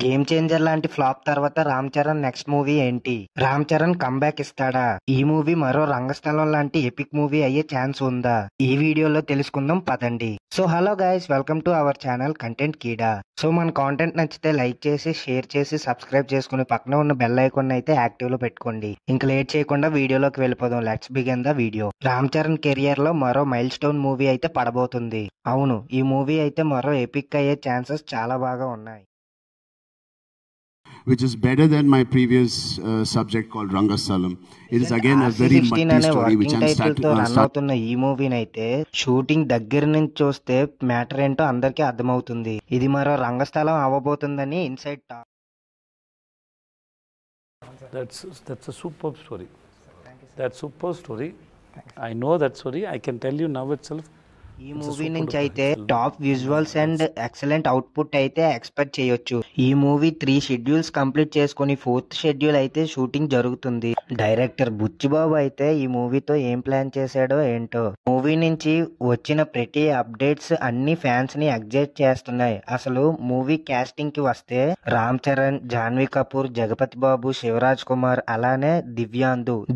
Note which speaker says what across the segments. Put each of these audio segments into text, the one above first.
Speaker 1: Game changer లాంటి flop తర్వాత Ram Charan next movie ఏంటి? రామ్ చరణ్ కంబ్యాక్ ఇస్తాడా? ఈ మూవీ మరో రంగస్థలం లాంటి ఎపిక్ మూవీ అయ్యే ఛాన్స్ ఉందా? ఈ వీడియోలో తెలుసుకుందాం పదండి. So hello guys, welcome to our channel content Keeda. So మన కాంటెంట్ నచ్చితే లైక్ చేసి, షేర్ చేసి, సబ్స్క్రైబ్ చేసుకుని పక్కన ఉన్న బెల్ ఐకాన్ అయితే యాక్టివ్ లో పెట్టుకోండి. ఇంకా లేట్ చేయకుండా వీడియోలోకి వెళ్ళిపోదాం. Let's begin the video. Ram Charan career లో మరో మైల్ స్టోన్ మూవీ అయితే పడబోతుంది. అవును, ఈ మూవీ అయితే మరో ఎపిక్ అయ్యే ఛాన్సెస్ చాలా బాగా ఉన్నాయి.
Speaker 2: Which is better than my previous subject called Rangasalam. It is again a very muddy story which I'm
Speaker 1: run అవుతున్న ఈ మూవీని అయితే షూటింగ్ దగ్గర నుంచి చూస్తే మ్యాటర్ ఏంటో అందరికీ అర్థమవుతుంది. ఇది మరో రంగస్థలం అవ్వబోతుందని inside talk.
Speaker 3: That's a superb story. That's superb story. I know that story. I can tell you now itself.
Speaker 1: ఈ మూవీ నుంచి అయితే top visuals and excellent output అయితే ఎక్స్పెక్ట్ చేయొచ్చు. ఈ మూవీ 3 షెడ్యూల్స్ కంప్లీట్ చేసుకుని 4th షెడ్యూల్ అయితే shooting జరుగుతుంది. Director Buchibabu అయితే ఈ మూవీతో ఏం ప్లాన్ చేశాడో ఏంటో. మూవీ నుంచి వచ్చిన ప్రతి అప్డేట్స్ అన్ని ఫ్యాన్స్ ని ఎగ్జైట్ చేస్తున్నాయి. అసలు మూవీ కాస్టింగ్ కి వస్తే రామ్ చరణ్, జాన్వీ కపూర్, జగపతి బాబు, శివరాజ్ కుమార్, అలానే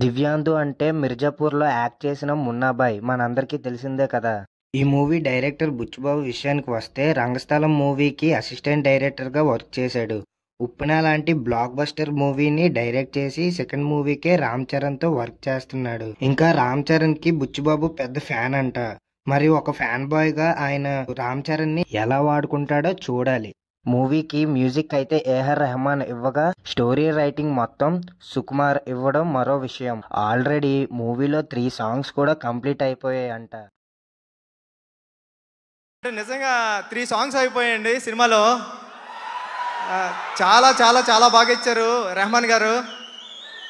Speaker 1: దివ్యాందు అంటే మిర్జాపూర్ లో యాక్ట్ చేసిన మున్నాబాయ్ మనందరికీ తెలిసిందే కదా. ఈ మూవీ డైరెక్టర్ బుచ్చిబాబు విషయానికి వస్తే రంగస్థలం మూవీకి అసిస్టెంట్ డైరెక్టర్ గా వర్క్ చేశాడు. ఉప్పెన లాంటి బ్లాక్ బస్టర్ మూవీని డైరెక్ట్ చేసి సెకండ్ మూవీకే రామ్ చరణ్ తో వర్క్ చేస్తున్నాడు. ఇంకా రామ్ చరణ్ కి బుచ్చిబాబు పెద్ద ఫ్యాన్ అంట. మరి ఒక ఫ్యాన్ బాయ్ గా ఆయన రామ్ చరణ్ ని ఎలా వాడుకుంటాడో చూడాలి. మూవీకి మ్యూజిక్ అయితే ఏఆర్ రెహమాన్ ఇవ్వగా స్టోరీ రైటింగ్ మొత్తం సుకుమార్ ఇవ్వడం మరో విషయం. ఆల్రెడీ మూవీలో 3 సాంగ్స్ కూడా కంప్లీట్ అయిపోయాయంట.
Speaker 4: నిజంగా 3 సాంగ్స్ అయిపోయాయండి సినిమాలో. చాలా చాలా చాలా బాగా ఇచ్చారు రెహమాన్ గారు.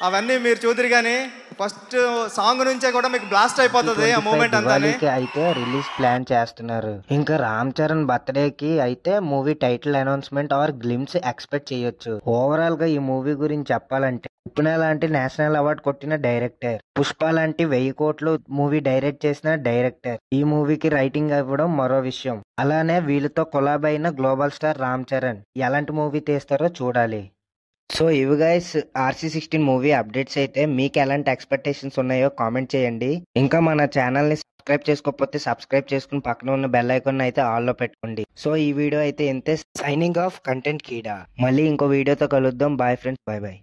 Speaker 4: అవన్నీ మీరు చూద్దరు కానీ ఫస్ట్ సాంగ్ నుంచే కూడా మీకు బ్లాస్ట్ అయిపోతుంది ఆ మూమెంట్ అంతా.
Speaker 1: అయితే రిలీజ్ ప్లాన్ చేస్తున్నారు. ఇంకా రామ్ చరణ్ బర్త్డే కి అయితే movie title announcement or glimpse expect చేయొచ్చు. ఓవరాల్ గా ఈ మూవీ గురించి చెప్పాలంటే ఉప్పెన లాంటి నేషనల్ అవార్డు కొట్టిన డైరెక్టర్, పుష్ప లాంటి 1000 కోట్లు మూవీ డైరెక్ట్ చేసిన డైరెక్టర్ ఈ మూవీకి రైటింగ్ ఇవ్వడం మరో విషయం. అలానే వీళ్ళతో కొలాబ్ అయిన గ్లోబల్ స్టార్ రామ్ చరణ్ ఎలాంటి మూవీ తీస్తారో చూడాలి. సో ఇవి గైస్ RC16 మూవీ అప్డేట్స్. అయితే మీకు ఎలాంటి ఎక్స్పెక్టేషన్స్ ఉన్నాయో కామెంట్ చేయండి. ఇంకా మన ఛానల్ ని సబ్స్క్రైబ్ చేసుకోకపోతే సబ్స్క్రైబ్ చేసుకుని పక్కన ఉన్న బెల్ ఐకాన్ అయితే ఆల్ లో పెట్టుకోండి. సో ఈ వీడియో అయితే ఇంతే. Signing off content Keeda. మళ్ళీ ఇంకో వీడియోతో కలుద్దాం. Bye friends, bye by.